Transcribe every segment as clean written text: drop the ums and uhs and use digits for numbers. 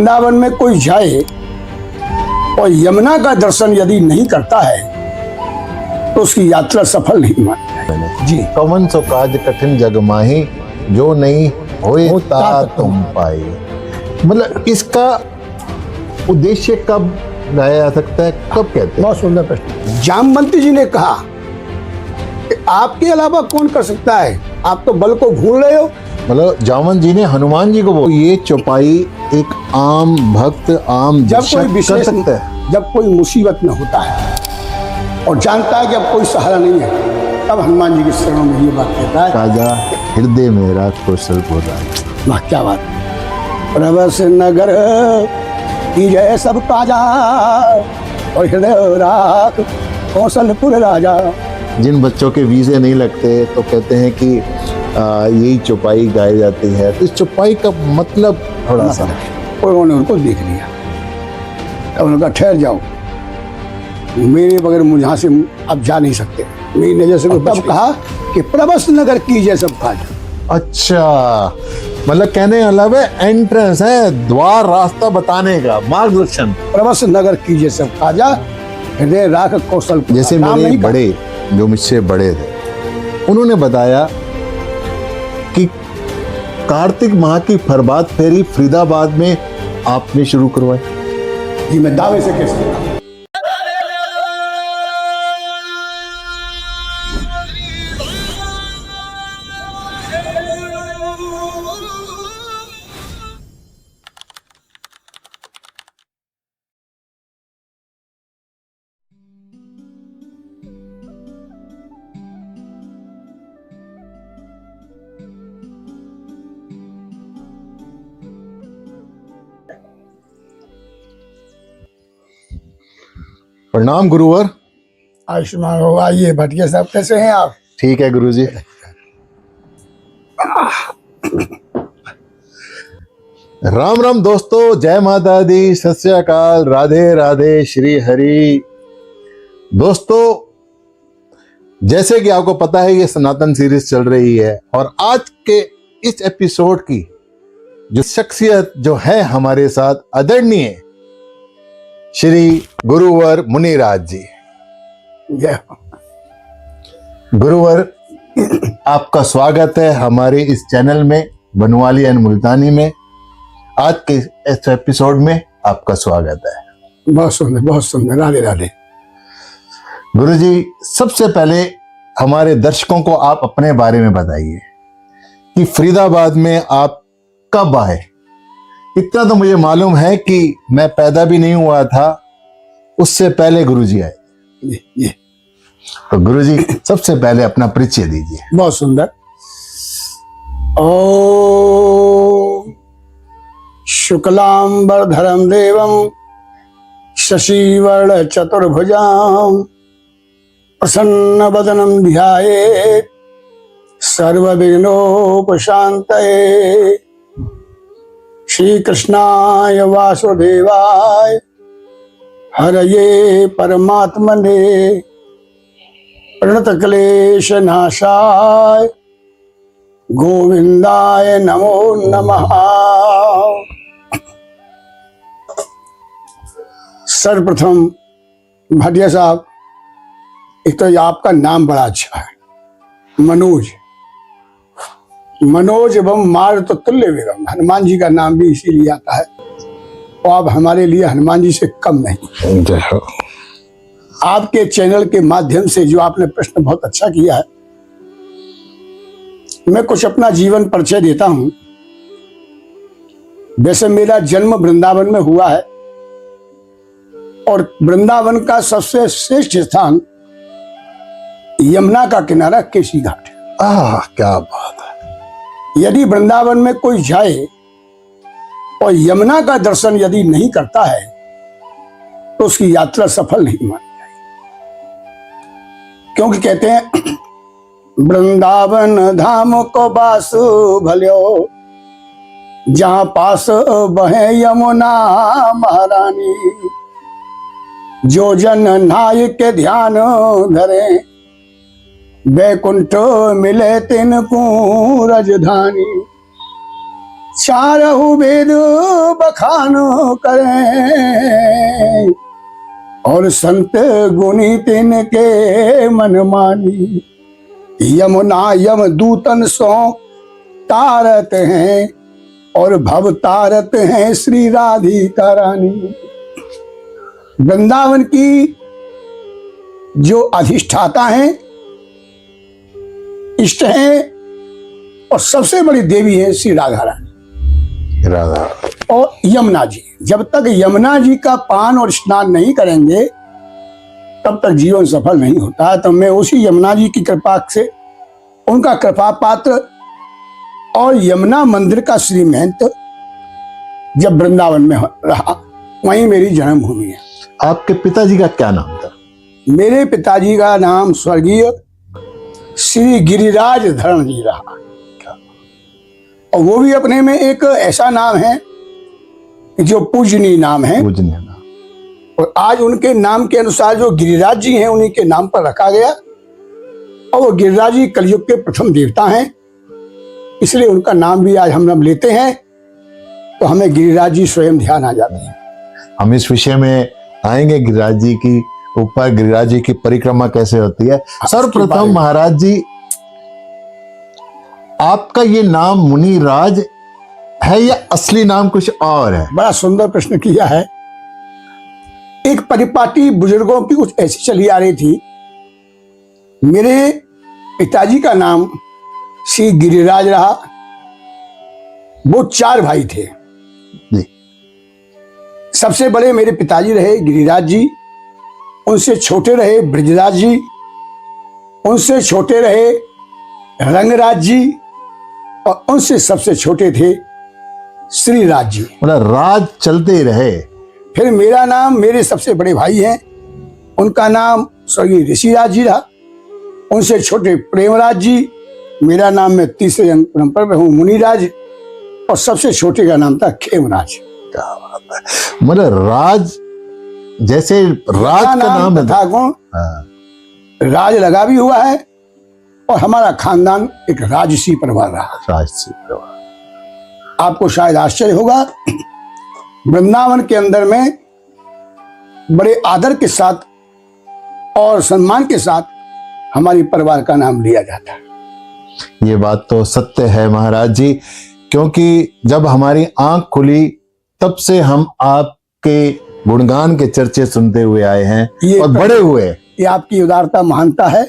वृंदावन में कोई जाए और यमुना का दर्शन यदि नहीं करता है तो उसकी यात्रा सफल नहीं मानी जाएगी। जी, कवन सो काज कठिन जग माही, जो नहीं होता तुम पाए। मतलब इसका उद्देश्य कब लाया जा सकता है, कब कहते हैं? बहुत सुंदर प्रश्न। जामवंती जी ने कहा कि आपके अलावा कौन कर सकता है, आप तो बल को भूल रहे हो। मतलब जामवंत जी ने हनुमान जी को बोला ये चौपाई एक आम भक्त आम जब कोई कर विशेष सकता है। जब कोई मुसीबत में होता है और जानता है कि अब कोई सहारा नहीं है, तब हनुमान जी के शरणों में ये बात कहता है, काजा हृदय मेरा कौशलपुर राज। वाह क्या बात। प्रवस नगर की जय सब काजा और हृदय राख कौशलपुर राजा। जिन बच्चों के वीजे नहीं लगते तो कहते हैं कि यही चौपाई गाई जाती है, तो इस चौपाई का मतलब थोड़ा सा उन्होंने उनको देख लिया, अब उन्होंने कहा ठहर जाओ, मेरे बगैर मुझे यहाँ से अब जा नहीं सकते, मेरी नजर से। तब कहा कि प्रवस नगर की जय सब काजा। अच्छा, मतलब कहने वाला है एंट्रेंस है, द्वार, रास्ता बताने का, मार्गदर्शन। प्रवस नगर की जय सब काजा हृदय राख कौशल। जैसे मेरे बड़े जो मुझसे बड़े थे, उन्होंने बताया कि कार्तिक माह की प्रभात फेरी फरीदाबाद में आपने शुरू करवाई। जी, मैं दावे से कह सकता हूं। प्रणाम गुरुवर। आयुष्मान हो। आइए भटिया साहब, कैसे हैं आप? ठीक है गुरुजी। राम राम दोस्तों, जय माता दी, सत श्री अकाल, राधे राधे, श्री हरि। दोस्तों, जैसे कि आपको पता है ये सनातन सीरीज चल रही है और आज के इस एपिसोड की जो शख्सियत जो है हमारे साथ, आदरणीय श्री गुरुवर मुनिराज जी। गुरुवर, आपका स्वागत है हमारे इस चैनल में, बनवाली एंड मुल्तानी में। आज के इस एपिसोड में आपका स्वागत है। बहुत सुंदर, बहुत सुंदर। राधे राधे। गुरुजी, सबसे पहले हमारे दर्शकों को आप अपने बारे में बताइए कि फरीदाबाद में आप कब आए। इतना तो मुझे मालूम है कि मैं पैदा भी नहीं हुआ था, उससे पहले गुरुजी आए। ये तो गुरुजी, सबसे पहले अपना परिचय दीजिए। बहुत सुंदर। ओम शुक्लांबरधरं देवं शशिवर्ण चतुर्भुजां प्रसन्नवदनं ध्यायेत् सर्वविघ्नोपशान्तये। श्री कृष्णाय वासुदेवाय हरये परमात्मने प्रणतक्लेशनाशाय गोविंदाय नमो नमः। सर्वप्रथम भटिया साहब, एक तो आपका नाम बड़ा अच्छा है, मनोज। मनोज एवं मारुत तुल्य वेगम, हनुमान जी का नाम भी इसीलिए आता है, और आप हमारे लिए हनुमान जी से कम नहीं। जय हो। आपके चैनल के माध्यम से जो आपने प्रश्न बहुत अच्छा किया है, मैं कुछ अपना जीवन परिचय देता हूं। वैसे मेरा जन्म वृंदावन में हुआ है और वृंदावन का सबसे श्रेष्ठ स्थान यमुना का किनारा केसी घाट है। क्या बात है। यदि वृंदावन में कोई जाए और यमुना का दर्शन यदि नहीं करता है तो उसकी यात्रा सफल नहीं मानी जाएगी। क्योंकि कहते हैं वृंदावन धाम को बासु भल्यो, जहां पास बहे यमुना महारानी। जो जन नाय के ध्यान धरे, वैकुंठ मिले तिनको राजधानी। चारहु वेद बखान करें और संत गुनी तिनके मन मानी। यमुना यम दूतन सो तारत हैं और भव तारत हैं श्री राधिका रानी। वृंदावन की जो अधिष्ठाता हैं, इष्ट हैं और सबसे बड़ी देवी है श्री राधा रानी राधा और यमुना जी। जब तक यमुना जी का पान और स्नान नहीं करेंगे तब तक जीवन सफल नहीं होता। तो मैं उसी यमुना जी की कृपा से, उनका कृपा पात्र और यमुना मंदिर का श्री महंत जब वृंदावन में रहा, वहीं मेरी जन्मभूमि है। आपके पिताजी का क्या नाम था? मेरे पिताजी का नाम स्वर्गीय श्री गिरिराज धरण जी रहा और वो भी अपने में एक ऐसा नाम है जो पूजनीय नाम है। पूजनीय नाम। और आज उनके नाम के अनुसार जो गिरिराज जी हैं उन्हीं के नाम पर रखा गया और वो गिरिराज जी कलयुग के प्रथम देवता हैं, इसलिए उनका नाम भी आज हम लेते हैं तो हमें गिरिराज जी स्वयं ध्यान आ जाते हैं। हम इस विषय में आएंगे, गिरिराज जी की ऊपर गिरिराज जी की परिक्रमा कैसे होती है। सर्वप्रथम महाराज जी, आपका ये नाम मुनिराज है या असली नाम कुछ और है? बड़ा सुंदर प्रश्न किया है। एक परिपाटी बुजुर्गों की कुछ ऐसी चली आ रही थी। मेरे पिताजी का नाम श्री गिरिराज रहा। वो 4 भाई थे जी। सबसे बड़े मेरे पिताजी रहे गिरिराज जी, उनसे छोटे रहे ब्रजराज जी, उनसे छोटे रहे रंगराज जी और उनसे सबसे छोटे थे श्रीराज जी। मतलब राज चलते ही रहे। फिर मेरा नाम, मेरे सबसे बड़े भाई हैं, उनका नाम स्वर्गीय ऋषिराज जी रहा। उनसे छोटे प्रेमराज जी, मेरा नाम मैं तीसरे नंबर पर हूँ मुनिराज और सबसे छोटे का नाम था खेमराज। क्या बात है। मतलब राज, जैसे राज का नाम है था कौन, राज लगा भी हुआ है और हमारा खानदान एक राजसी परिवार रहा। राजसी परिवार। आपको शायद आश्चर्य होगा, वृंदावन के अंदर में बड़े आदर के साथ और सम्मान के साथ हमारी परिवार का नाम लिया जाता है। ये बात तो सत्य है महाराज जी, क्योंकि जब हमारी आंख खुली तब से हम आपके गुणगान के चर्चे सुनते हुए आए हैं और बड़े हुए। ये आपकी उदारता महानता है,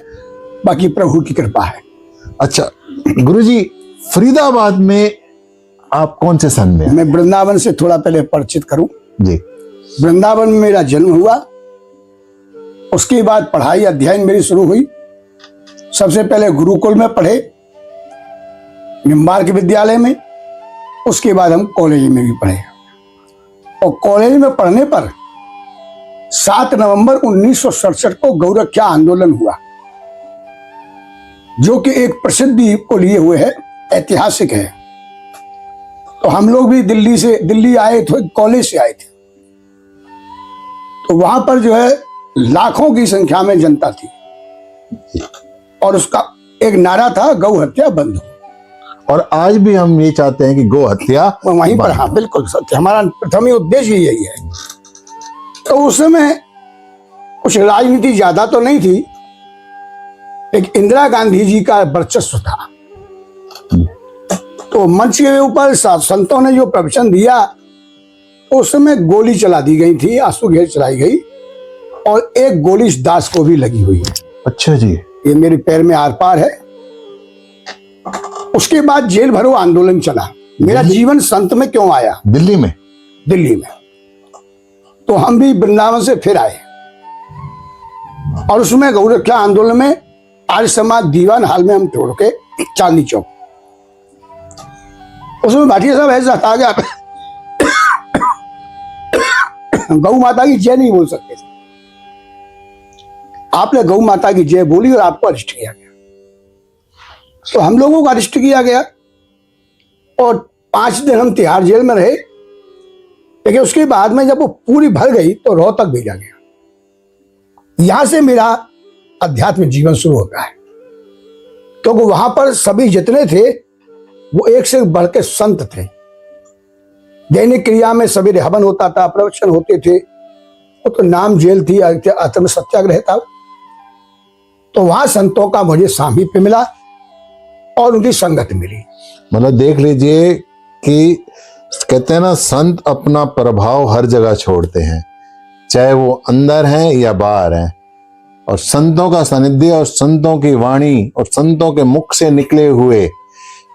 बाकी प्रभु की कृपा है। अच्छा गुरुजी, फरीदाबाद में आप कौन से सन में? मैं वृंदावन से थोड़ा पहले परिचित करूं जी। वृंदावन में मेरा जन्म हुआ, उसके बाद पढ़ाई अध्ययन मेरी शुरू हुई। सबसे पहले गुरुकुल में पढ़े, निम्बार्क विद्यालय में, उसके बाद हम कॉलेज में भी पढ़े और कॉलेज में पढ़ने पर 7 नवंबर 1967 को गौरक्षा आंदोलन हुआ, जो कि एक प्रसिद्धि को लिए हुए है, ऐतिहासिक है। तो हम लोग भी दिल्ली आए थे, कॉलेज से आए थे। तो वहां पर जो है लाखों की संख्या में जनता थी और उसका एक नारा था, गौ हत्या बंद हो। और आज भी हम ये चाहते हैं कि गौ हत्या वहीं पर, हाँ बिल्कुल सत्य, हमारा प्रथम उद्देश्य यही है। तो उस समय कुछ राजनीति ज्यादा तो नहीं थी, लेकिन इंदिरा गांधी जी का वर्चस्व था। तो मंच के ऊपर संतों ने जो प्रवचन दिया, उस समय गोली चला दी गई थी, आंसू गैस चलाई गई और एक गोली इस दास को भी लगी हुई है। अच्छा जी। ये मेरे पैर में आर पार है। उसके बाद जेल भरो आंदोलन चला। मेरा जीवन संत में क्यों आया? दिल्ली में। दिल्ली में। तो हम भी वृंदावन से फिर आए और उसमें गौरक्षा आंदोलन में आर्य समाज दीवान हाल में हम छोड़ के चांदनी चौक, उसमें भाटिया साहब ऐसा था गया, गौ माता की जय नहीं बोल सकते थे। आपने गौ माता की जय बोली और आपको अरेस्ट किया गया। तो हम लोगों को अरेस्ट किया गया और 5 दिन हम तिहाड़ जेल में रहे। लेकिन उसके बाद में जब वो पूरी भर गई तो रोहतक भेजा गया। यहां से मेरा अध्यात्म जीवन शुरू होता है, क्योंकि वहां पर सभी जितने थे वो एक से बढ़ के संत थे। दैनिक क्रिया में सवेरे हवन होता था, प्रवचन होते थे, वो तो नाम जेल थी, आत्म सत्याग्रह था। तो वहां संतों का मुझे सामीप्य मिला और उनकी संगत मिली। मतलब देख लीजिए कि कहते हैं ना, संत अपना प्रभाव हर जगह छोड़ते हैं, चाहे वो अंदर हैं या बाहर हैं, और संतों का सानिध्य और संतों की वाणी और संतों के मुख से निकले हुए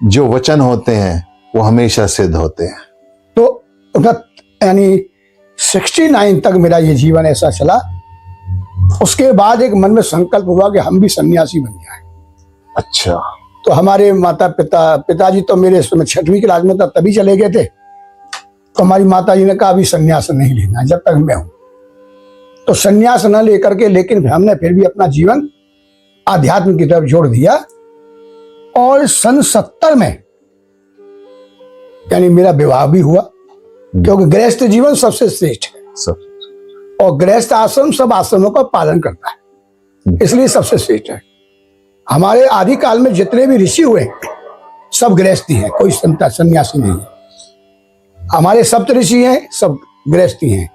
जो वचन होते हैं वो हमेशा सिद्ध होते हैं। तो यानी 69 तक मेरा ये जीवन ऐसा चला। उसके बाद एक मन में संकल्प हुआ कि हम भी सन्यासी बन जाए। अच्छा। तो हमारे पिताजी तो मेरे 6वीं क्लास में तब तभी चले गए थे। तो हमारी माताजी ने कहा अभी सन्यास नहीं लेना जब तक मैं हूं। तो सन्यास न लेकर के, लेकिन हमने फिर भी अपना जीवन आध्यात्म की तरफ जोड़ दिया। और सन 70 में यानी मेरा विवाह भी हुआ, क्योंकि गृहस्थ जीवन सबसे श्रेष्ठ है और गृहस्थ आश्रम सब आश्रमों का पालन करता है, इसलिए सबसे श्रेष्ठ है। हमारे आदि काल में जितने भी ऋषि हुए सब गृहस्थी हैं, कोई सन्यासी नहीं है। हमारे सप्त ऋषि हैं, सब गृहस्थी हैं।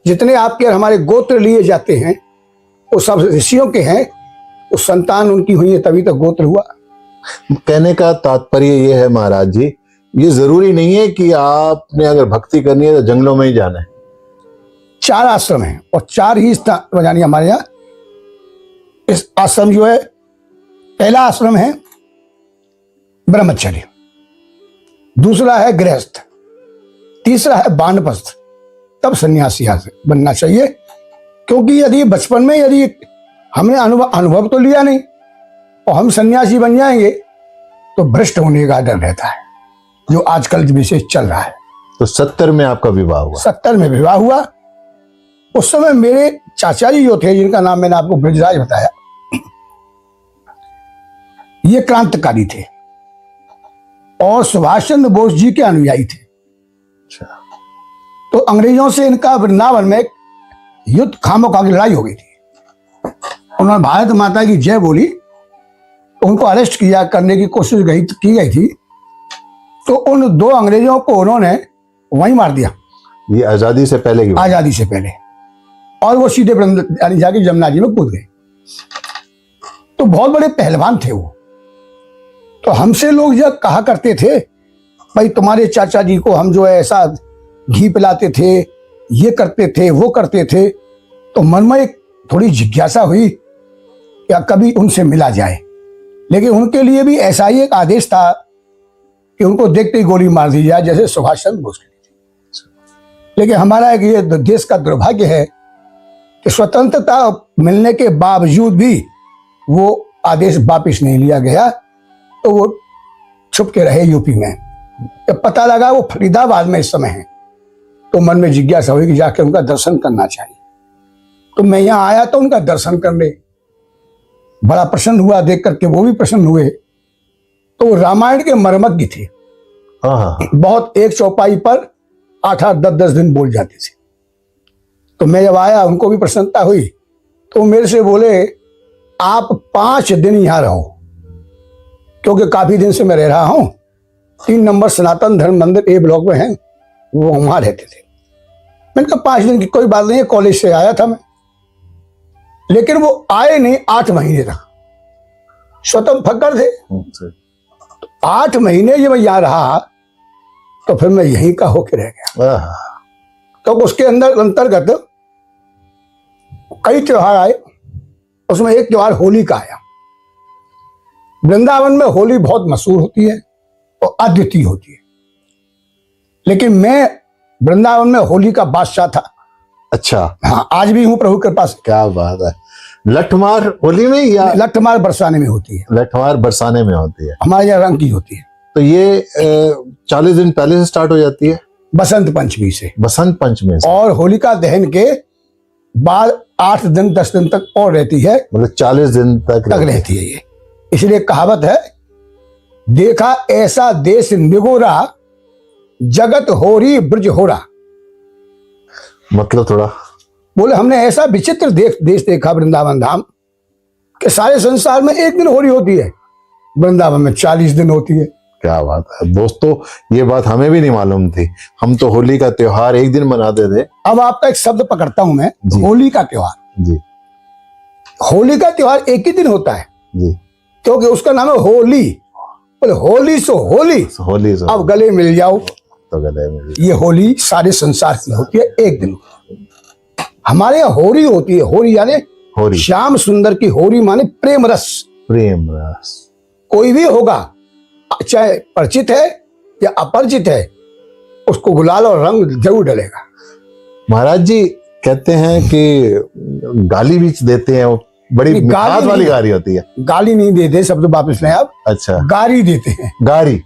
जितने आपके हमारे गोत्र लिए जाते हैं वो सब ऋषियों के हैं, वो संतान उनकी हुई है तभी तो गोत्र हुआ। कहने का तात्पर्य ये है महाराज जी, ये जरूरी नहीं है कि आपने अगर भक्ति करनी है तो जंगलों में ही जाना है। 4 आश्रम हैं और 4 ही स्थान यानी हमारे यहाँ। इस आश्रम जो है, पहला आश्रम है ब्रह्मचर्य, दूसरा है गृहस्थ, तीसरा है वानप्रस्थ, तब सन्यासी बनना चाहिए। क्योंकि यदि बचपन में यदि हमने अनुभव तो लिया नहीं और हम सन्यासी बन जाएंगे तो भ्रष्ट होने का डर रहता है, जो आजकल विशेष चल रहा है। तो 70 में आपका विवाह हुआ? 70 में विवाह हुआ। उस समय मेरे चाचा जी जो थे, जिनका नाम मैंने आपको ब्रजराज बताया, ये क्रांतिकारी थे और सुभाष चंद्र बोस जी के अनुयायी थे। अच्छा। तो अंग्रेजों से इनका वृंदावन में युद्ध खामोखा की लड़ाई हो गई थी। उन्होंने भारत माता की जय बोली, तो उनको अरेस्ट किया करने की कोशिश की गई थी। तो उन 2 अंग्रेजों को उन्होंने वहीं मार दिया। ये आजादी से पहले की बात? आजादी से पहले। और वो सीधे यानी जाके जमुना जी में कूद गए। तो बहुत बड़े पहलवान थे वो। तो हमसे लोग जब कहा करते थे भाई तुम्हारे चाचा जी को हम जो है ऐसा घी पिलाते थे, ये करते थे, वो करते थे, तो मन में एक थोड़ी जिज्ञासा हुई या कभी उनसे मिला जाए। लेकिन उनके लिए भी ऐसा ही एक आदेश था कि उनको देखते ही गोली मार दी जाए, जैसे सुभाष चंद्र बोस की थी। लेकिन हमारा एक ये देश का दुर्भाग्य है कि स्वतंत्रता मिलने के बावजूद भी वो आदेश वापिस नहीं लिया गया। तो वो छुप के रहे यूपी में। जब पता लगा वो फरीदाबाद में इस समय है, तो मन में जिज्ञासा हुई कि जाके उनका दर्शन करना चाहिए। तो मैं यहाँ आया तो उनका दर्शन करने बड़ा प्रसन्न हुआ, देख करके वो भी प्रसन्न हुए। तो वो रामायण के मर्मज्ञ थे। बहुत एक चौपाई पर 8-8, 10-10 दिन बोल जाते थे। तो मैं जब आया उनको भी प्रसन्नता हुई। तो मेरे से बोले आप 5 दिन यहाँ रहो, क्योंकि काफी दिन से मैं रह रहा हूँ। 3 नंबर सनातन धर्म मंदिर A ब्लॉक में है, वो वहां रहते थे। मैंने कहा 5 दिन की कोई बात नहीं है, कॉलेज से आया था मैं। लेकिन वो आए नहीं 8 महीने तक, स्वतः फक्कर थे। तो 8 महीने जब मैं यहाँ रहा तो फिर मैं यहीं का होके रह गया। तो उसके अंतर्गत कई त्योहार आए। उसमें एक त्योहार होली का आया। वृंदावन में होली बहुत मशहूर होती है और अद्वितीय होती है, लेकिन मैं वृंदावन में होली का बादशाह था। अच्छा। हाँ, आज भी हूँ प्रभु कृपा से। क्या बात है। लठमार होली में या लठमार बरसाने में होती है? लठमार बरसाने में होती है, हमारे यहाँ रंग की होती है। तो ये 40 दिन पहले से स्टार्ट हो जाती है? बसंत पंचमी से। बसंत पंचमी से। और होलिका दहन के बाद 8 दिन 10 दिन तक और रहती है, मतलब 40 दिन तक रहती है ये। इसलिए कहावत है, देखा ऐसा देश निगोरा, जगत होरी ब्रज होरा। मतलब थोड़ा बोले हमने ऐसा विचित्र देश देखा वृंदावन धाम कि सारे संसार में 1 दिन होली होती है, वृंदावन में 40 दिन होती है। क्या बात है दोस्तों, ये बात हमें भी नहीं मालूम थी। हम तो होली का त्योहार एक दिन मनाते थे। अब आपका एक शब्द पकड़ता हूं मैं, जी। होली का त्योहार। जी होली का त्योहार एक ही दिन होता है, जी, क्योंकि उसका नाम है होली। बोले होली सो होली, होली से अब गले मिल जाओ। तो गले में ये होली सारे संसार की होती है एक दिन। हमारे यहाँ होली होती है, होली यानी होली, श्याम सुंदर की होली माने प्रेम रस। प्रेम रस। कोई भी होगा, चाहे परिचित है या अपरिचित है, उसको गुलाल और रंग जरूर डलेगा। महाराज जी कहते हैं कि गाली भी देते हैं, वो बड़ी नहीं, मिठास गाली वाली नहीं। गाली होती है। गाली नहीं देते, शब्द वापस लें आप, अच्छा, गारी देते हैं। गारी,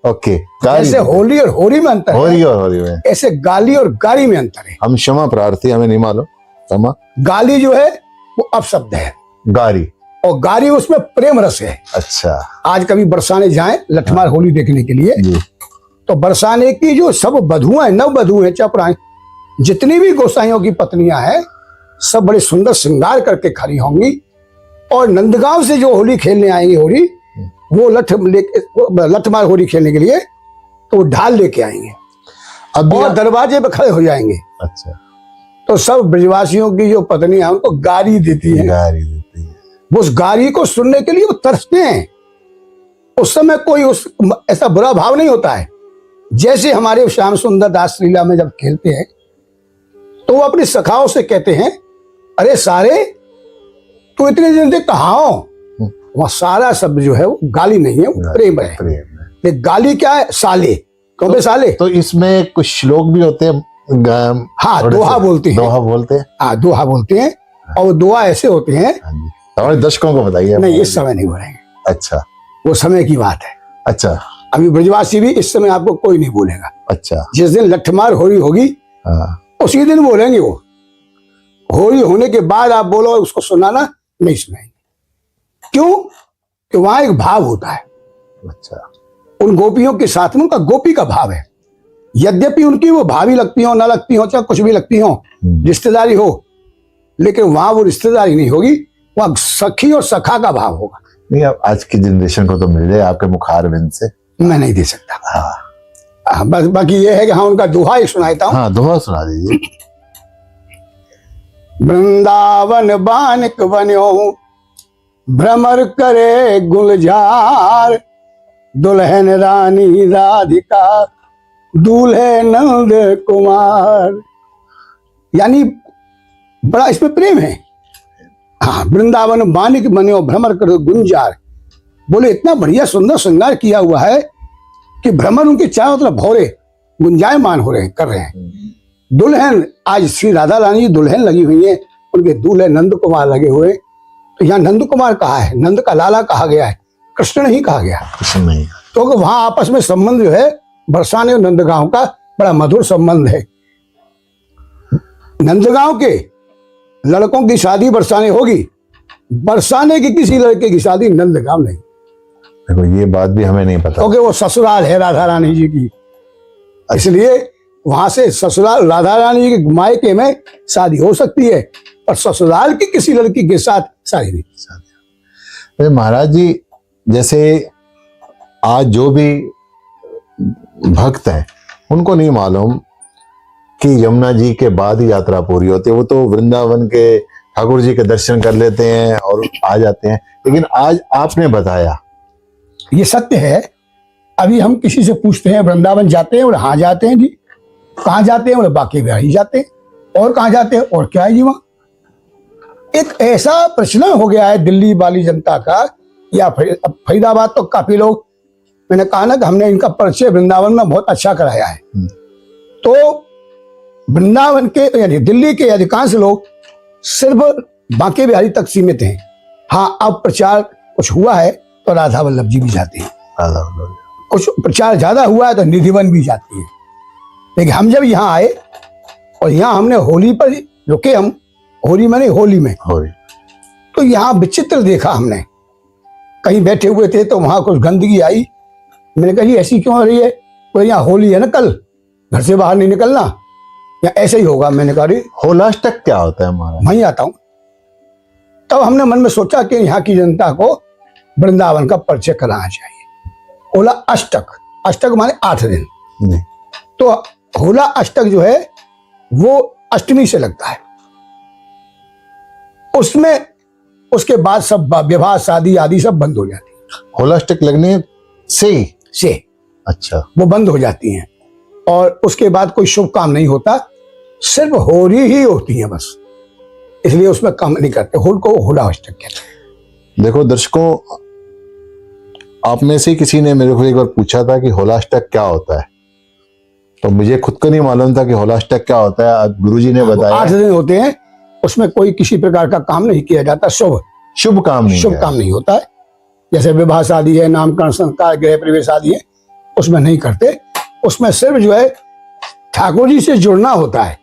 ओके, गारी। जैसे होली और होली में अंतर है, होली और होली में ऐसे गाली और गारी में अंतर है। हम क्षमा प्रार्थी, हमें नहीं मालूम। क्षमा। गाली जो है वो अपशब्द है, गारी, और गारी उसमें प्रेम रस है। अच्छा आज कभी बरसाने जाएं लठमार होली देखने के लिए, जी, तो बरसाने की जो सब बधुआं हैं, नव बधु हैं, चपराएं, जितनी भी गोसाइयों की पत्नियां हैं, सब बड़े सुंदर श्रृंगार करके खड़ी होंगी। और नंदगांव से जो होली खेलने आएंगी, होली वो लठमार होली खेलने के लिए, तो वो ढाल लेके आएंगे अब और दरवाजे पे खड़े हो जाएंगे। अच्छा, तो सब ब्रजवासियों की जो पत्नियां हैं, उनको गारी देती हैं। गारी देती है। वो उस गारी को सुनने के लिए वो तरसते हैं। उस समय कोई उस ऐसा बुरा भाव नहीं होता है। जैसे हमारे श्याम सुंदर दास लीला में जब खेलते हैं, तो वो अपनी सखाओं से कहते हैं, अरे सारे तू इतने दिन से कहाँ हो? वह सारा शब्द जो है वो गाली नहीं है, वो प्रेम है। प्रेम है। ये गाली क्या है? साले, कौन साले? तो इसमें कुछ श्लोक भी होते हैं। हाँ, दोहा बोलते हैं। दोहा बोलते हैं। हाँ, दोहा बोलते हैं, और वो दोहा ऐसे होते हैं। हाँ जी, हमारे दर्शकों को बताइए। नहीं, इस समय नहीं बोलेंगे, अच्छा वो समय की बात है। अच्छा अभी ब्रजवासी भी इस समय आपको कोई नहीं बोलेगा। अच्छा, जिस दिन लठमार होली होगी, हाँ उसी दिन बोलेंगे। वो होली होने के बाद आप बोलो, उसको सुनाना नहीं सुनाएंगे। क्यों? कि वहां एक भाव होता है। अच्छा, उन गोपियों के साथ में उनका गोपी का भाव है। यद्यपि उनकी वो भाभी लगती हो, ना लगती हो, चाहे कुछ भी लगती हो, रिश्तेदारी हो, लेकिन वहां वो रिश्तेदारी नहीं होगी, वहां सखी और सखा का भाव होगा। नहीं, अब आज की जनरेशन को तो मिल जाए आपके मुखारबिंद से। मैं नहीं दे सकता। हाँ, बस बाकी ये है कि हाँ, उनका दोहा एक सुनाता हूँ। हाँ, दोहा सुना दीजिए। वृंदावन बानिक बन्यो, भ्रमर करे गुलजार, दुल्हन रानी राधिका, दूल्हे नंद कुमार। यानी बड़ा इसमें प्रेम है। हाँ, वृंदावन बानिक बन्यो, भ्रमर करे गुंजार। बोले इतना बढ़िया सुंदर श्रृंगार किया हुआ है कि भ्रमर उनके चारों तरफ भौरे गुंजायमान हो रहे हैं, कर रहे हैं। दुल्हन, आज श्री राधा रानी जी दुल्हन लगी हुई है, उनके दूल्हे नंद कुमार लगे हुए। तो यहाँ नंद कुमार कहा है, नंद का लाला कहा गया है, कृष्ण नहीं कहा गया। कृष्ण नहीं। तो वहां आपस में संबंध जो है, बरसाने और नंदगांव का बड़ा मधुर संबंध है। नंदगांव के लड़कों की शादी बरसाने होगी, बरसाने की किसी लड़के की शादी नंदगांव नहीं। देखो, ये बात भी हमें नहीं पता, क्योंकि वो ससुराल है राधा रानी जी की, इसलिए वहां से ससुराल राधा रानी जी के मायके में शादी हो सकती है, पर ससुराल की किसी लड़की के साथ शादी नहीं। अरे महाराज जी, जैसे आज जो भी भक्त हैं, उनको नहीं मालूम कि यमुना जी के बाद ही यात्रा पूरी होती है। वो तो वृंदावन के ठाकुर जी के दर्शन कर लेते हैं और आ जाते हैं, लेकिन आज आपने बताया, ये सत्य है। अभी हम किसी से पूछते हैं वृंदावन जाते हैं, और हाँ जाते हैं जी। कहाँ जाते हैं? और बाकी बिहारी जाते हैं। और कहाँ जाते हैं? और क्या है जी वहां? एक ऐसा प्रचलन हो गया है दिल्ली वाली जनता का, या फरीदाबाद तो काफी लोग, मैंने कहा ना कि हमने इनका परिचय वृंदावन में बहुत अच्छा कराया है। तो वृंदावन के यानी दिल्ली के अधिकांश लोग सिर्फ बांके बिहारी तक सीमित हैं। हाँ, अब प्रचार कुछ हुआ है तो राधा वल्लभ जी भी जाते हैं, कुछ प्रचार ज्यादा हुआ है तो निधिवन भी जाती है। लेकिन हम जब यहाँ आए और यहाँ हमने होली पर रुके, हम होली में नहीं, होली में, तो यहाँ विचित्र देखा हमने। कहीं बैठे हुए थे तो वहां कुछ गंदगी आई। मैंने कहा जी ऐसी क्यों हो रही है? तो यहाँ होली है ना, कल घर से बाहर नहीं निकलना, या ऐसे ही होगा। मैंने कहा होलाष्टक क्या होता है हमारा? वहीं आता हूँ। तब हमने मन में सोचा कि यहाँ की जनता को वृंदावन का परिचय कराना चाहिए। होला अष्टक, अष्टक माने 8 दिन। जी। तो होला अष्टक जो है वो अष्टमी से लगता है। उसमें उसके बाद सब विवाह शादी आदि सब बंद हो जाती है। होलाष्टक लगने से अच्छा, वो बंद हो जाती हैं और उसके बाद कोई शुभ काम नहीं होता, सिर्फ होली ही होती है बस, इसलिए उसमें काम नहीं करते। होल को होला अष्टक कहते हैं। देखो दर्शकों, आप में से किसी ने मेरे को एक बार पूछा था कि होलाष्टक क्या होता है, तो मुझे खुद को नहीं मालूम था कि होलाष्टक क्या होता है। अब गुरुजी ने बताया 8 दिन होते हैं, उसमें कोई किसी प्रकार का काम नहीं किया जाता, शुभ काम नहीं होता है। जैसे विवाह शादी है, नामकरण संस्कार गृह प्रवेश आदि है, उसमें नहीं करते। उसमें सिर्फ जो है ठाकुर जी से जुड़ना होता है।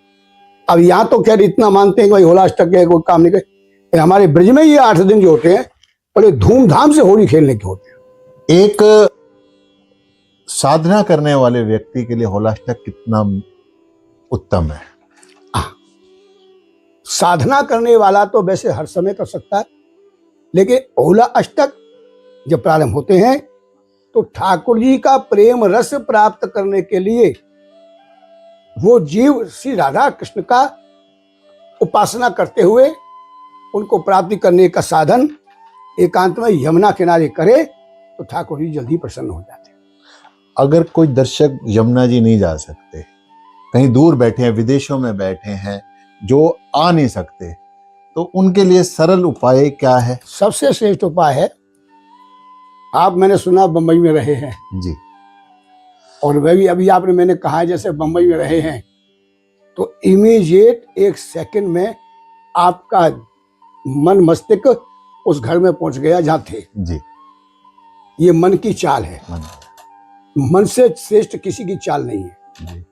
अब यहाँ तो खैर इतना मानते हैं कि भाई होलाष्टक है, कोई काम नहीं करे। हमारे ब्रज में ये 8 दिन जो होते हैं बड़े धूमधाम से होली खेलने के होते हैं। एक साधना करने वाले व्यक्ति के लिए होलाष्टक कितना उत्तम है। साधना करने वाला तो वैसे हर समय कर सकता है, लेकिन होला अष्टक जब प्रारंभ होते हैं तो ठाकुर जी का प्रेम रस प्राप्त करने के लिए वो जीव श्री राधा कृष्ण का उपासना करते हुए उनको प्राप्ति करने का साधन एकांत में यमुना किनारे करे तो ठाकुर जी जल्दी प्रसन्न हो जाते हैं। अगर कोई दर्शक यमुना जी नहीं जा सकते, कहीं दूर बैठे हैं, विदेशों में बैठे हैं, जो आ नहीं सकते, तो उनके लिए सरल उपाय क्या है? सबसे श्रेष्ठ उपाय है, आप मैंने सुना बंबई में रहे हैं जी, और वह भी अभी आपने मैंने कहा जैसे बंबई में रहे हैं, तो इमीडिएट 1 सेकंड में आपका मन मस्तिष्क उस घर में पहुंच गया जहां थे। जी, ये मन की चाल है, मन से श्रेष्ठ किसी की चाल नहीं है। जी।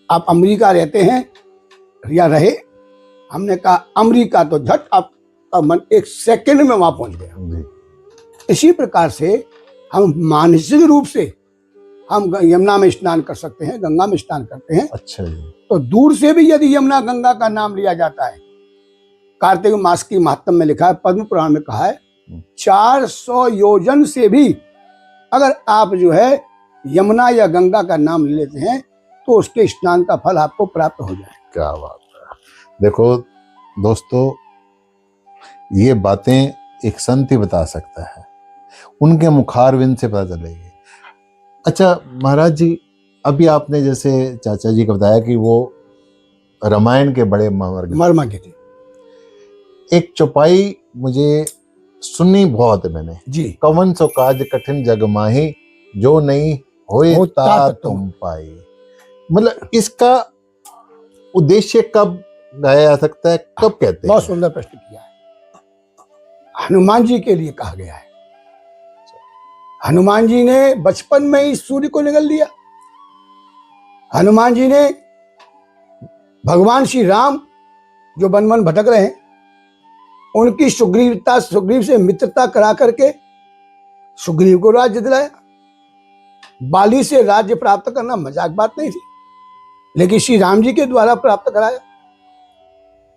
आप अमेरिका रहते हैं या रहे, हमने कहा अमेरिका, तो झट आपका मन 1 सेकंड में वहां पहुंच गया। जी। इसी प्रकार से हम मानसिक रूप से हम यमुना में स्नान कर सकते हैं, गंगा में स्नान करते हैं। अच्छा जी। तो दूर से भी यदि यमुना गंगा का नाम लिया जाता है, कार्तिक मास की महात्म में लिखा है, पद्म पुराण में कहा है, 400 योजन से भी अगर आप जो है यमुना या गंगा का नाम ले लेते हैं तो उसके स्नान का फल आपको प्राप्त हो जाए। क्या बात है। देखो दोस्तों, ये बातें एक संत ही बता सकता है, उनके मुखारविंद से पता चलेगी। अच्छा महाराज जी, अभी आपने जैसे चाचा जी को बताया कि वो रामायण के बड़े मर्म के थे। एक चौपाई मुझे सुननी बहुत है मैंने जी। कवन सो काज कठिन जग माही, जो नहीं होए होता ता तुम पाई। मतलब इसका उद्देश्य कब गाया जा सकता है, कब कहते हैं? बहुत सुंदर प्रश्न किया है। हनुमान जी के लिए कहा गया है। हनुमान जी ने बचपन में ही सूर्य को निगल दिया। हनुमान जी ने भगवान श्री राम जो वन वन भटक रहे हैं, उनकी सुग्रीव से मित्रता करा करके सुग्रीव को राज्य दिलाया। बाली से राज्य प्राप्त करना मजाक बात नहीं थी, लेकिन श्री राम जी के द्वारा प्राप्त कराया।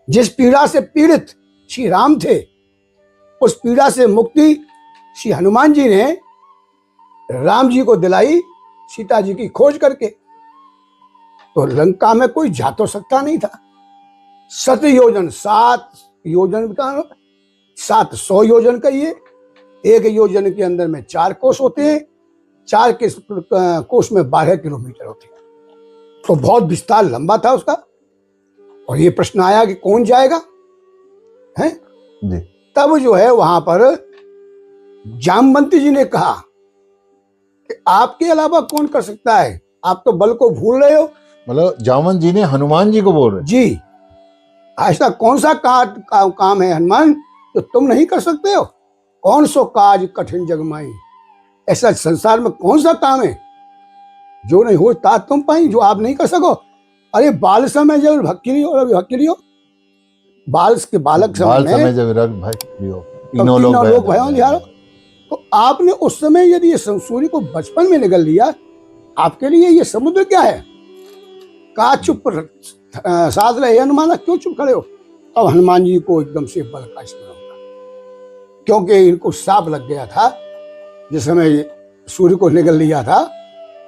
जिस पीड़ा से पीड़ित श्री राम थे, उस पीड़ा से मुक्ति श्री हनुमान जी ने राम जी को दिलाई, सीता जी की खोज करके। तो लंका में कोई जा तो सकता नहीं था। 7 योजन 700 योजन कहिए, एक योजन के अंदर में 4 कोस होते हैं, 4 के कोस में 12 किलोमीटर होते हैं। तो बहुत विस्तार लंबा था उसका। और ये प्रश्न आया कि कौन जाएगा, हैं? जी। तब जो है वहां पर जामवंती जी ने कहा कि आपके अलावा कौन कर सकता है, आप तो बल को भूल रहे हो। मतलब जामवंत जी ने हनुमान जी को बोल रहे? जी, ऐसा कौन सा काम है हनुमान जो तुम नहीं कर सकते हो? कौन सो काज कठिन जगमाई, ऐसा संसार में कौन सा काम है जो नहीं हो ता तुम पाई, जो आप नहीं कर सको? अरे बाल समय जब भक्ति नहीं हो, बाल के बालक समय जब भक्ति हो, तीनों लोग भयो निहारो। तो आपने उस समय यदि ये सूर्य को बचपन में निगल लिया, आपके लिए ये समुद्र क्या है? का चुप साध रहे हनुमान, क्यों चुप खड़े हो? अब हनुमान जी को एकदम से बल का स्मरण होगा, क्योंकि इनको साप लग गया था जिस समय सूर्य को निगल लिया था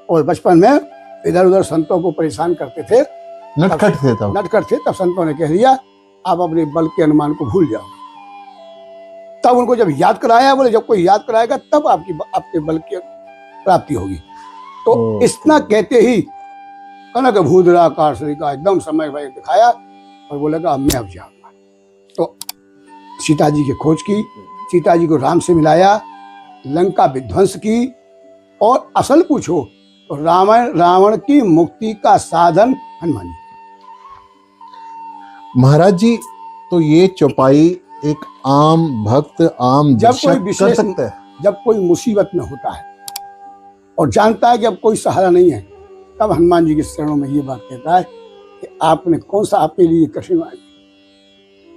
और बचपन में इधर उधर संतों को परेशान करते थे, नटखट थे तब। नटखट थे। तब संतों ने कह दिया आप अपने बल के अनुमान को भूल जाओ। तब उनको जब याद कराया, बोले जब कोई याद कराएगा तब आपके बल की प्राप्ति होगी। तो इतना कहते ही कनक भूधराकार श्री का एकदम समय भाई दिखाया और बोले अब मैं अब जाऊंगा। तो सीता जी की खोज की, सीता जी को राम से मिलाया, लंका विध्वंस की। और असल पूछो तो रावण की मुक्ति का साधन हनुमान जी। महाराज जी, तो ये चौपाई एक आम भक्त, आम जब कोई दर्शक कर विशेष, सकता है? जब कोई मुसीबत में होता है और जानता है कि अब कोई सहारा नहीं है, तब हनुमान जी के शरणों में ये बात कहता है कि आपने कौन सा आपके लिए कठिन आई,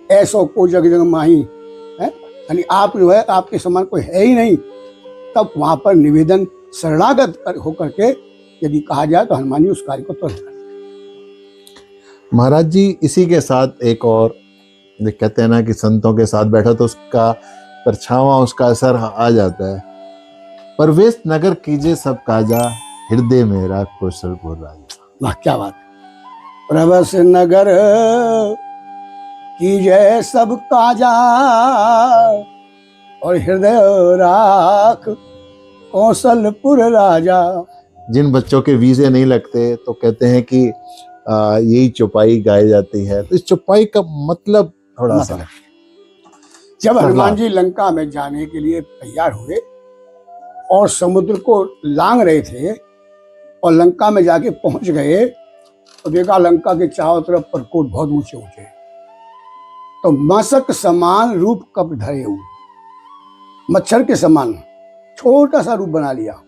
ऐसो को जग जग माही है, यानी आप जो है आपके समान कोई है ही नहीं। तब वहां पर निवेदन शरणागत होकर के यदि कहा जाए तो हनुमान जी उस कार्य को तुरंत करते हैं। महाराज जी, इसी के साथ एक और कहते हैं ना कि संतों के साथ बैठा तो उसका परछावा, उसका असर आ जाता है। परवेश नगर कीजे सब काजा, हृदय मेरा कौशलपुर राजा। वाह क्या बात है। प्रवेश नगर कीजे सब काजा और हृदय राख कौशलपुर राजा। जिन बच्चों के वीजे नहीं लगते तो कहते हैं कि यही चौपाई गाई जाती है। तो इस चौपाई का मतलब थोड़ा सा, जब हनुमान जी लंका में जाने के लिए तैयार हुए और समुद्र को लांग रहे थे और लंका में जाके पहुंच गए तो देखा लंका के चारों तरफ प्रकोट बहुत ऊंचे ऊंचे, तो मशक समान रूप कप धरे हुए, मच्छर के समान छोटा सा रूप बना लिया।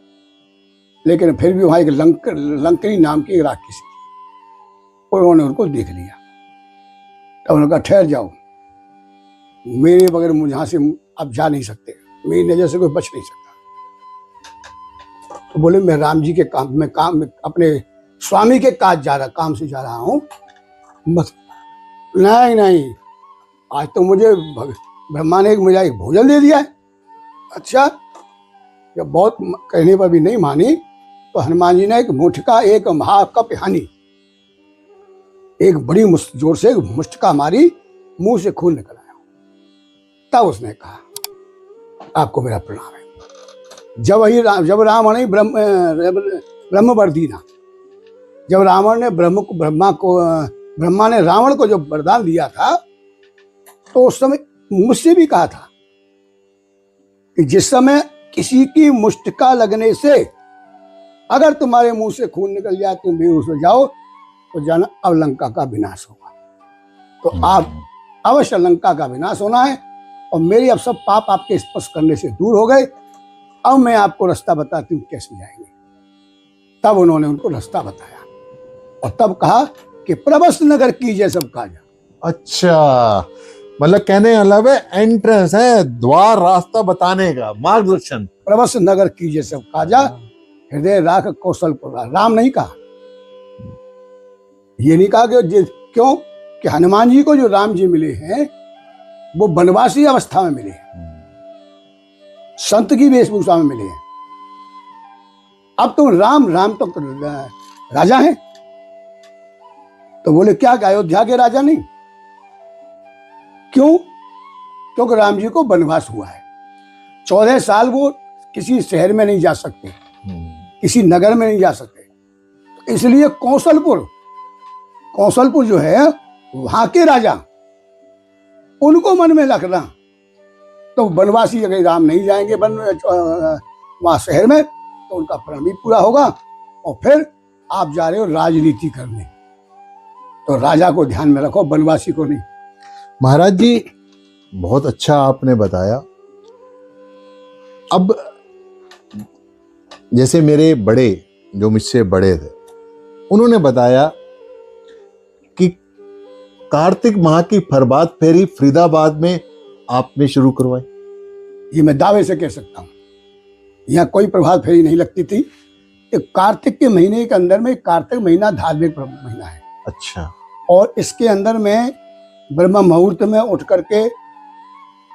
लेकिन फिर भी वहां एक लंकनी नाम की एक राक्षसी थी, उन्होंने उनको देख लिया। तब उन्होंने कहा ठहर जाओ, मेरे बगैर मुझे यहाँ से आप जा नहीं सकते, मेरी नजर से कोई बच नहीं सकता। तो बोले मैं राम जी के काम में अपने स्वामी के काम से जा रहा हूँ, बस। नहीं, आज तो मुझे ब्रह्मा ने मुझे एक भोजन दे दिया है। अच्छा, जब बहुत कहने पर भी नहीं मानी तो हनुमान जी ने एक मुठका, एक महाकप हानि, एक बड़ी जोर से मुष्टिका मारी, मुंह से खून निकल आया। तब उसने कहा आपको मेरा प्रणाम है। जब रावण ने ब्रह्म वर दी ना, जब रावण ने ब्रह्मा ने रावण को जो वरदान दिया था तो उस समय मुझसे भी कहा था कि जिस समय किसी की मुष्टिका लगने से अगर तुम्हारे मुंह से खून निकल जाए, तुम बेहोश हो जाओ, तो जाना अब लंका का विनाश होगा। तो आप अवश्य लंका का विनाश होना है और मेरे अब सब पाप आपके स्पर्श करने से दूर हो गए। अब मैं आपको रास्ता बताती हूँ कैसे जाएंगे। तब उन्होंने उनको रास्ता बताया और तब कहा कि प्रवस्त नगर कीजिए सब काजा। अच्छा, मतलब कहने वाला है एंट्रेंस है, द्वार, रास्ता बताने का, मार्गदर्शन। प्रवस्त नगर कीजिए सब काजा, हृदय राख कौशलपुर। राम नहीं कहा, ये नहीं कहा कि क्यों कि हनुमान जी को जो राम जी मिले हैं वो वनवासी अवस्था में मिले हैं, संत की वेशभूषा में मिले हैं। अब तुम राम तो राजा हैं। तो बोले क्या अयोध्या के राजा नहीं? क्यों? क्योंकि राम जी को वनवास हुआ है, 14 साल वो किसी शहर में नहीं जा सकते, किसी नगर में नहीं जा सकते। तो इसलिए कौशलपुर जो है वहां के राजा, उनको मन में रखना। तो वनवासी अगर राम नहीं जाएंगे वहां शहर में तो उनका प्रण भी पूरा होगा और फिर आप जा रहे हो राजनीति करने, तो राजा को ध्यान में रखो, वनवासी को नहीं। महाराज जी, बहुत अच्छा आपने बताया। अब जैसे मेरे बड़े, जो मुझसे बड़े थे, उन्होंने बताया कि कार्तिक माह की प्रभात फेरी फरीदाबाद में आपने शुरू करवाई। ये मैं दावे से कह सकता हूँ, यहाँ कोई प्रभात फेरी नहीं लगती थी। कार्तिक के महीने के अंदर में, कार्तिक महीना धार्मिक महीना है। अच्छा। और इसके अंदर में ब्रह्म मुहूर्त में उठ करके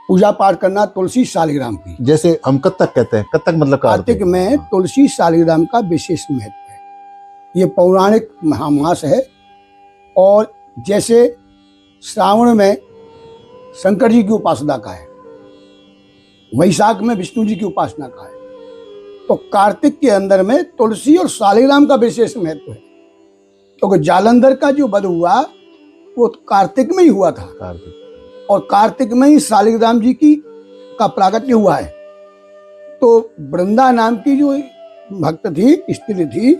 पूजा पाठ करना तुलसी शालिग्राम की। जैसे हम कत्तक कहते हैं, कत्तक मतलब का अर्थ कार्तिक है? में तुलसी शालिग्राम का विशेष महत्व है। ये पौराणिक महामास है। और जैसे श्रावण में शंकर जी की उपासना का है, वैशाख में विष्णु जी की उपासना का है, तो कार्तिक के अंदर में तुलसी और शालिग्राम का विशेष महत्व है। क्योंकि जालंधर का जो वध हुआ वो कार्तिक में ही हुआ था, कार्तिक। और कार्तिक में ही शालिग्राम जी की का प्राकट्य हुआ है। तो वृंदा नाम की जो भक्त थी, स्त्री थी,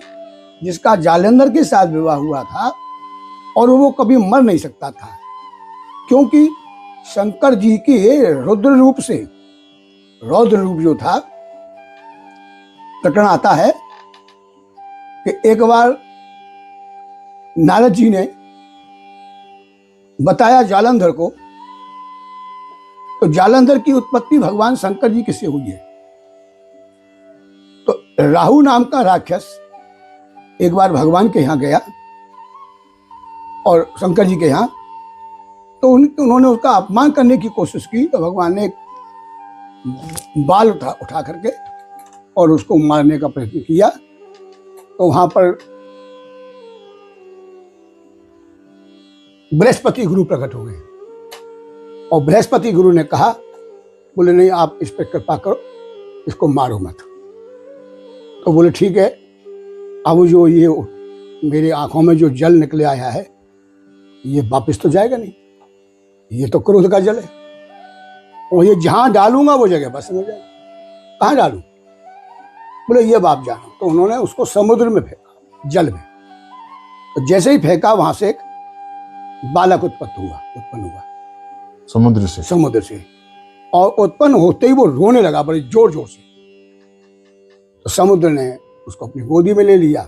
जिसका जालंधर के साथ विवाह हुआ था, और वो कभी मर नहीं सकता था, क्योंकि शंकर जी के रुद्र रूप से, रौद्र रूप जो था, प्रकरण आता है कि एक बार नारद जी ने बताया जालंधर को, तो जालंधर की उत्पत्ति भगवान शंकर जी किससे हुई है। तो राहु नाम का राक्षस एक बार भगवान के यहाँ गया और शंकर जी के यहाँ, तो उन्होंने उसका अपमान करने की कोशिश की। तो भगवान ने एक बाल उठा करके और उसको मारने का प्रयत्न किया। तो वहां पर बृहस्पति गुरु प्रकट हो गए, और बृहस्पति गुरु ने कहा, बोले नहीं, आप इस पर कृपा करो, इसको मारो मत। तो बोले ठीक है, अब जो ये मेरे आंखों में जो जल निकले आया है, ये वापस तो जाएगा नहीं, ये तो क्रोध का जल है, और ये जहां डालूंगा वो जगह बस हो जाएगा। कहाँ डालूं? बोले ये बाप जानो। तो उन्होंने उसको समुद्र में फेंका, जल में। तो जैसे ही फेंका, वहां से एक बालक उत्पन्न हुआ समुद्र से, और उत्पन्न होते ही वो रोने लगा बड़े जोर जोर से। तो समुद्र ने उसको अपनी गोदी में ले लिया।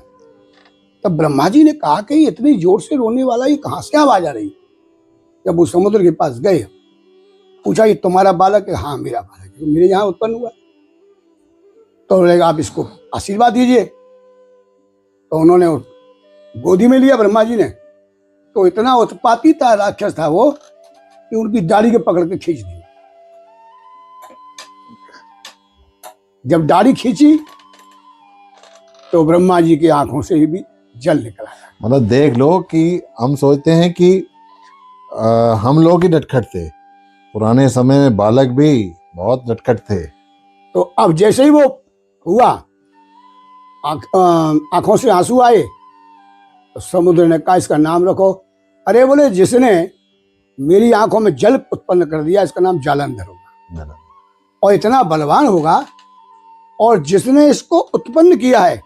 तब ब्रह्मा जी ने कहा कि इतनी जोर से रोने वाला ये कहाँ से आवाज आ रही। जब वो समुद्र के पास गए, पूछा ये तुम्हारा बालक है? हाँ मेरा बालक है, मेरे यहाँ उत्पन्न हुआ। तो बोलेगा आप इसको आशीर्वाद दीजिए। तो उन्होंने गोदी में लिया ब्रह्मा जी ने। तो इतना उत्पाती था, राक्षस था वो, कि उनकी दाढ़ी के पकड़ के खींच दी। जब दाढ़ी खींची तो ब्रह्मा जी की आंखों से भी जल निकल आया। मतलब देख लो कि हम सोचते हैं कि हम लोग ही नटखट थे, पुराने समय में बालक भी बहुत नटखट थे। तो अब जैसे ही वो हुआ, आंखों से आंसू आए, तो समुद्र ने कहा इसका नाम रखो। अरे बोले जिसने मेरी आंखों में जल उत्पन्न कर दिया, इसका नाम जालंधर होगा, और इतना बलवान होगा, और जिसने इसको उत्पन्न किया है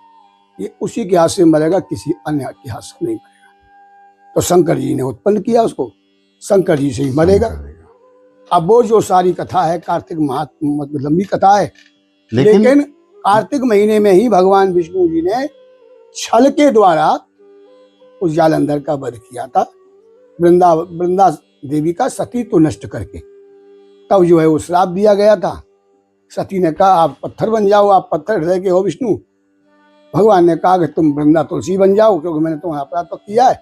ये उसी के हाथ से मरेगा, किसी अन्य के हाथ से नहीं मरेगा। तो शंकर जी ने उत्पन्न किया उसको, शंकर जी से ही मरेगा। अब वो जो सारी कथा है, कार्तिक महात्म लंबी कथा है, लेकिन कार्तिक महीने में ही भगवान विष्णु जी ने छल के द्वारा उस जालंधर का वध किया था, वृंदा देवी का सतीत्व नष्ट करके। तब जो है वो श्राप दिया गया था। सती ने कहा आप पत्थर बन जाओ, आप पत्थर हृदय के हो विष्णु। भगवान ने कहा कि तुम वृंदा तुलसी बन जाओ, क्योंकि मैंने तुम्हारा अपराध तो किया है,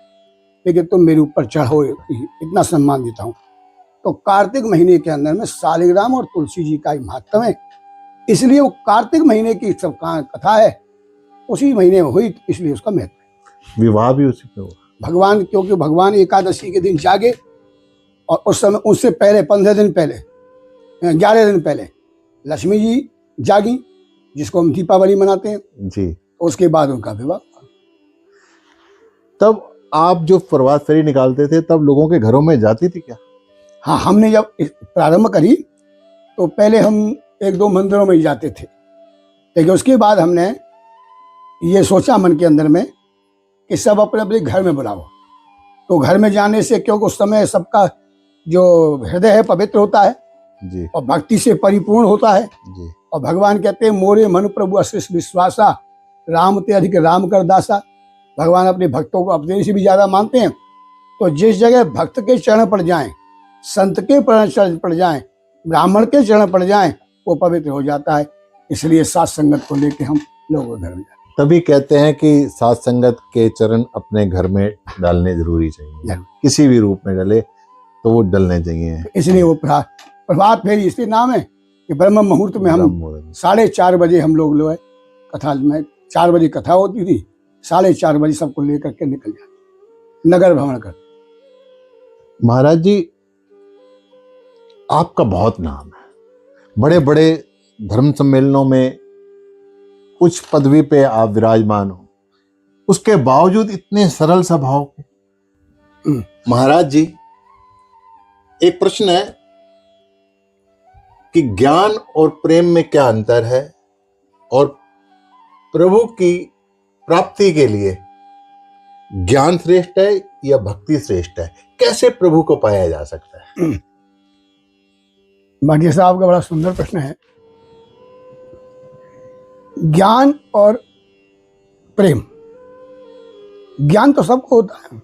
लेकिन तुम मेरे ऊपर चढ़ो, इतना सम्मान देता हूँ। तो कार्तिक महीने के अंदर में शालिग्राम और तुलसी जी का ही महत्व है, इसलिए वो कार्तिक महीने की सब कथा है, उसी महीने में हुई, इसलिए उसका महत्व। विवाह भी उसी में हुआ भगवान, क्योंकि भगवान एकादशी के दिन जागे, और उस समय उससे पहले 15 दिन पहले, 11 दिन पहले लक्ष्मी जी जागी, जिसको हम दीपावली मनाते हैं जी। उसके बाद उनका विवाह। तब आप जो प्रभात फेरी निकालते थे, तब लोगों के घरों में जाती थी क्या? हाँ, हमने जब प्रारंभ करी तो पहले हम 1-2 मंदिरों में ही जाते थे, लेकिन उसके बाद हमने ये सोचा मन के अंदर में कि सब अपने अपने घर में बुलाओ। तो घर में जाने से, क्योंकि उस समय सबका जो हृदय है पवित्र होता है जी, और भक्ति से परिपूर्ण होता है जी। और भगवान कहते हैं मोरे मन प्रभु अशिष विश्वासा, राम ते अधिक राम कर दासा। भगवान अपने भक्तों को अपने से भी ज्यादा मानते हैं। तो जिस जगह भक्त के चरण पड़ जाएं, संत के चरण पड़ जाएं, ब्राह्मण के चरण पड़ जाएं, वो पवित्र हो जाता है। इसलिए साथ संगत को लेके हम लोगों के घर में जाते हैं। तभी कहते हैं कि साथ संगत के चरण अपने घर में डालने जरूरी चाहिए, किसी भी रूप में डाले तो वो डलने चाहिए। इसलिए वो प्रभात फेरी इसलिए नाम है कि ब्रह्म मुहूर्त में हम 4:30 बजे हम लोग जो है कथा में 4 बजे कथा होती थी, 4:30 बजे सबको लेकर के निकल जाते नगर भ्रमण करते। महाराज जी, आपका बहुत नाम है, बड़े बड़े धर्म सम्मेलनों में उच्च पदवी पे आप विराजमान हो, उसके बावजूद इतने सरल स्वभाव के। महाराज जी, एक प्रश्न है कि ज्ञान और प्रेम में क्या अंतर है, और प्रभु की प्राप्ति के लिए ज्ञान श्रेष्ठ है या भक्ति श्रेष्ठ है? कैसे प्रभु को पाया जा सकता है? भाटिया साहब का बड़ा सुंदर प्रश्न है। ज्ञान और प्रेम, ज्ञान तो सबको होता है,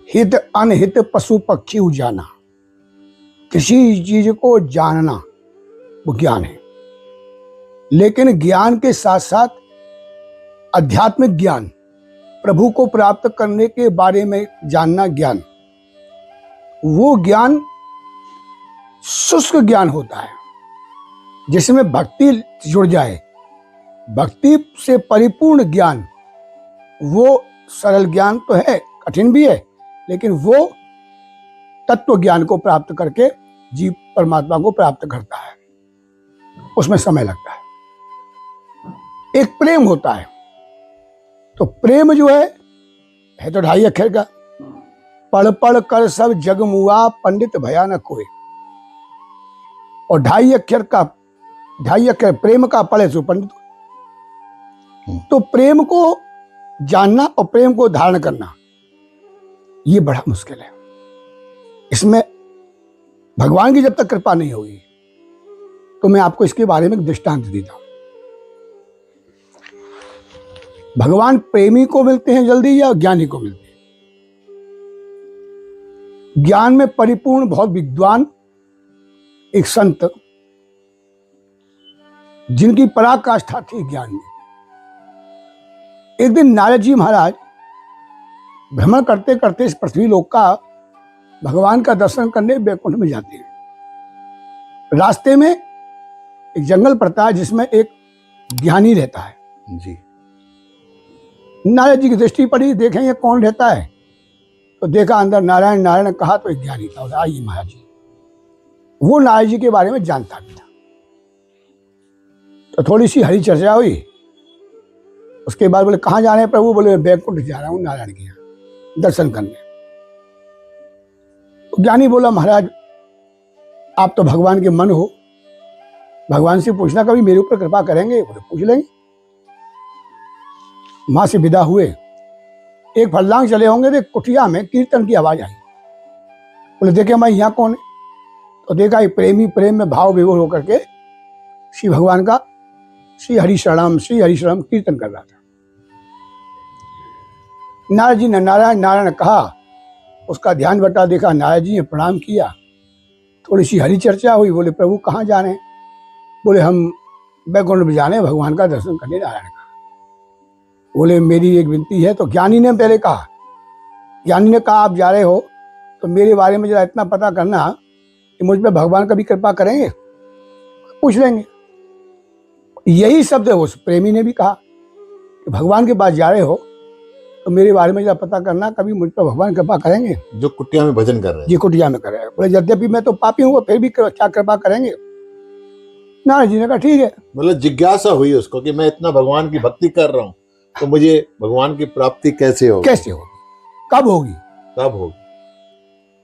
हित अनहित पशु पक्षी जाना, किसी चीज को जानना वो ज्ञान है। लेकिन ज्ञान के साथ साथ आध्यात्मिक ज्ञान, प्रभु को प्राप्त करने के बारे में जानना ज्ञान, वो ज्ञान शुष्क ज्ञान होता है जिसमें भक्ति जुड़ जाए। भक्ति से परिपूर्ण ज्ञान वो सरल ज्ञान तो है, कठिन भी है, लेकिन वो तत्व ज्ञान को प्राप्त करके जीव परमात्मा को प्राप्त करता है, उसमें समय लगता है। एक प्रेम होता है, तो प्रेम जो है तो 2.5 अक्षर का, पढ़ पढ़ कर सब जग मुआ पंडित भयानक कोई, और 2.5 अक्षर प्रेम का पढ़े सो पंडित। तो प्रेम को जानना और प्रेम को धारण करना ये बड़ा मुश्किल है। इसमें भगवान की जब तक कृपा नहीं होगी, तो मैं आपको इसके बारे में एक दृष्टांत देता हूं। भगवान प्रेमी को मिलते हैं जल्दी या ज्ञानी को मिलते हैं? ज्ञान में परिपूर्ण बहुत विद्वान एक संत, जिनकी पराकाष्ठा थी ज्ञान में, एक दिन नारद जी महाराज भ्रमण करते करते इस पृथ्वी लोक का भगवान का दर्शन करने बैकुंठ में जाते हैं। रास्ते में एक जंगल पड़ता है जिसमें एक ज्ञानी रहता है जी। नारद जी की दृष्टि पड़ी, देखें ये कौन रहता है, तो देखा अंदर नारायण नारायण कहा तो एक ज्ञानी था। आइए महाराज जी, वो नारद जी के बारे में जानता भी था। तो थोड़ी सी हरी चर्चा हुई। उसके बाद बोले कहाँ जा रहे हैं प्रभु? बोले बैकुंठ जा रहा हूँ नारायण के यहाँ दर्शन करने। तो ज्ञानी बोला महाराज आप तो भगवान के मन हो, भगवान से पूछना कभी मेरे ऊपर कृपा करेंगे? बोले पूछ लेंगे। माँ से विदा हुए, एक फरलांग चले होंगे तो कुटिया में कीर्तन की आवाज आई। बोले देखे मैं यहाँ कौन है? तो देखा एक प्रेमी प्रेम में भाव विभोर होकर के श्री भगवान का श्री हरि शरणम कीर्तन कर रहा था। नारद जी ने नारायण नारायण कहा, उसका ध्यान बटा, देखा नारद जी ने प्रणाम किया। थोड़ी सी हरी चर्चा हुई। बोले प्रभु कहाँ जाने? बोले हम बैकुंठ में जाने भगवान का दर्शन करने नारायण का। बोले मेरी एक विनती है। तो ज्ञानी ने पहले कहा, ज्ञानी ने कहा आप जा रहे हो तो मेरे बारे में जरा इतना पता करना कि मुझ पे भगवान कभी कृपा करेंगे? पूछ लेंगे। यही शब्द है उस प्रेमी ने भी कहा कि भगवान के पास जा रहे हो तो मेरे बारे में जरा पता करना, कभी मुझ पर भगवान कृपा करेंगे? जो कुटिया में भजन कर रहे हैं। जी कुटिया में कर रहे हैं। बोले यद्यपि मैं तो पापी हूँ, फिर भी क्या कृपा करेंगे? नारद जी ने कहा ठीक है। मतलब जिज्ञासा हुई उसको कि मैं इतना भगवान की भक्ति कर रहा हूँ तो मुझे भगवान की प्राप्ति कैसे होगी? कब होगी?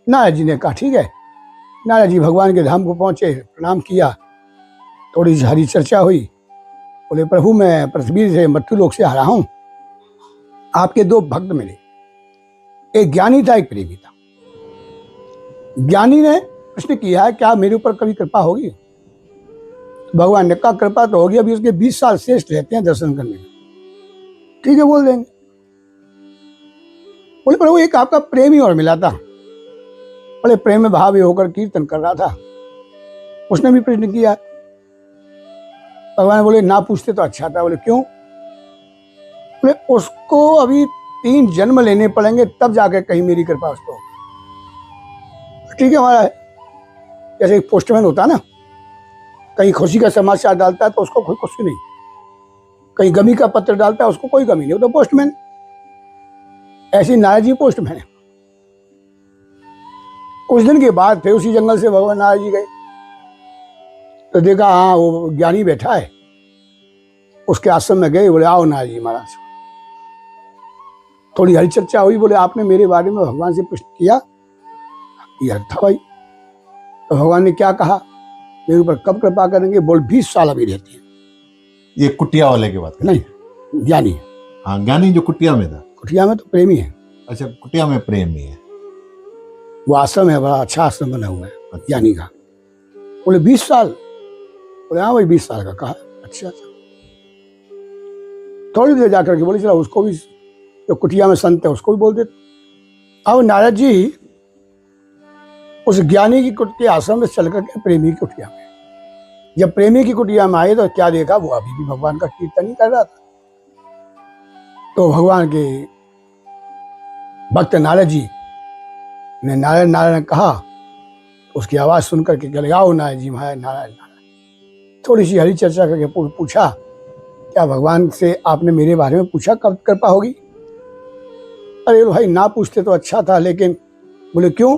नारद जी ने कहा ठीक है। नारद जी भगवान के धाम को पहुंचे, प्रणाम किया, थोड़ी सी हरी चर्चा हुई। बोले प्रभु मैं पृथ्वी से मृत्यु लोक से आ रहा हूं, आपके 2 भक्त मिले, एक ज्ञानी था एक प्रेमी था। ज्ञानी ने प्रश्न किया है क्या मेरे ऊपर कभी कृपा होगी? भगवान ने कहा कृपा तो होगी, अभी उसके 20 साल श्रेष्ठ रहते हैं दर्शन करने में। ठीक है बोल देंगे। बोले प्रभु एक आपका प्रेमी और मिला था, बड़े प्रेम में भाव होकर कीर्तन कर रहा था, उसने भी प्रश्न किया। भगवान बोले ना पूछते तो अच्छा था। बोले क्यों? बोले उसको अभी 3 जन्म लेने पड़ेंगे तब जाके कहीं मेरी कृपा उसको। ठीक है हमारा है। जैसे एक पोस्टमैन होता है ना, कहीं खुशी का समाचार डालता है तो उसको कोई खुशी नहीं, कहीं गमी का पत्र डालता है उसको कोई गमी नहीं, वो तो पोस्टमैन। ऐसी नारद जी पोस्टमैन है। कुछ दिन के बाद फिर उसी जंगल से भगवान नारद जी गए, तो देखा हाँ वो ज्ञानी बैठा है, उसके आश्रम में गए, बोले आओ नारद जी महाराज। थोड़ी हरी चर्चा हुई, बोले आपने मेरे बारे में भगवान से प्रश्न किया? किया था भाई। तो भगवान ने क्या कहा, मेरे ऊपर कब कृपा करेंगे? बोल 20 साल अभी रहते हैं। ये कुटिया वाले की बात नहीं, ज्ञानी है। हाँ, ज्ञानी जो कुटिया में था। कुटिया में तो प्रेमी है। अच्छा, कुटिया में प्रेमी है। वो आश्रम है, बड़ा अच्छा आश्रम बना हुआ है ज्ञानी का। बोले 20 साल? बोले हाँ भाई 20 साल का। कहा अच्छा अच्छा। थोड़ी देर जाकर के बोले चला उसको भी, जो कुटिया में संत है उसको भी बोल देते। अब नारद जी उस ज्ञानी की के आश्रम में चल करके प्रेमी की कुटिया में, जब प्रेमी की कुटिया में आए तो क्या देखा, वो अभी भी भगवान का कीर्तन ही कर रहा था। तो भगवान के भक्त नारद जी ने नारायण नारायण कहा, उसकी आवाज सुन करके चले आओ नारद जी महाराज नारायण नारायण। थोड़ी सी हरी चर्चा करके पूछा, क्या भगवान से आपने मेरे बारे में पूछा कब कृपा होगी? अरे भाई ना पूछते तो अच्छा था, लेकिन बोले क्यों?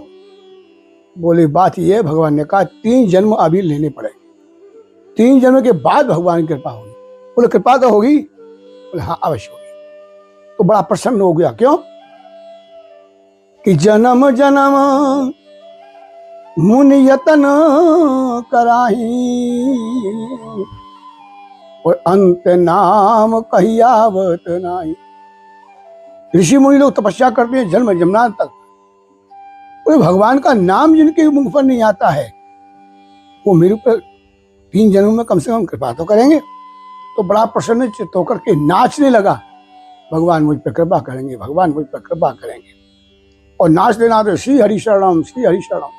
बोले बात ये है, भगवान ने कहा 3 जन्म अभी लेने पड़े, 3 जन्म के बाद भगवान की कृपा होगी। बोले कृपा तो होगी? बोले हाँ अवश्य होगी। तो बड़ा प्रसन्न हो गया। क्यों? कि जन्म जन्म मुनि यतन कराही, और अंत नाम कहियावत नाही। ऋषि मुनि लोग तपस्या करते हैं जन्म जन्मांत तक, और भगवान का नाम जिनके मुंह पर नहीं आता है वो मेरे ऊपर 3 जन्म में कम से कम कृपा तो करेंगे। तो बड़ा प्रसन्न चित्त होकर के नाचने लगा, भगवान मुझ पर कृपा करेंगे, भगवान मुझ पर कृपा करेंगे। और नाच देना तो श्री हरि शरणम, श्री हरि शरणम।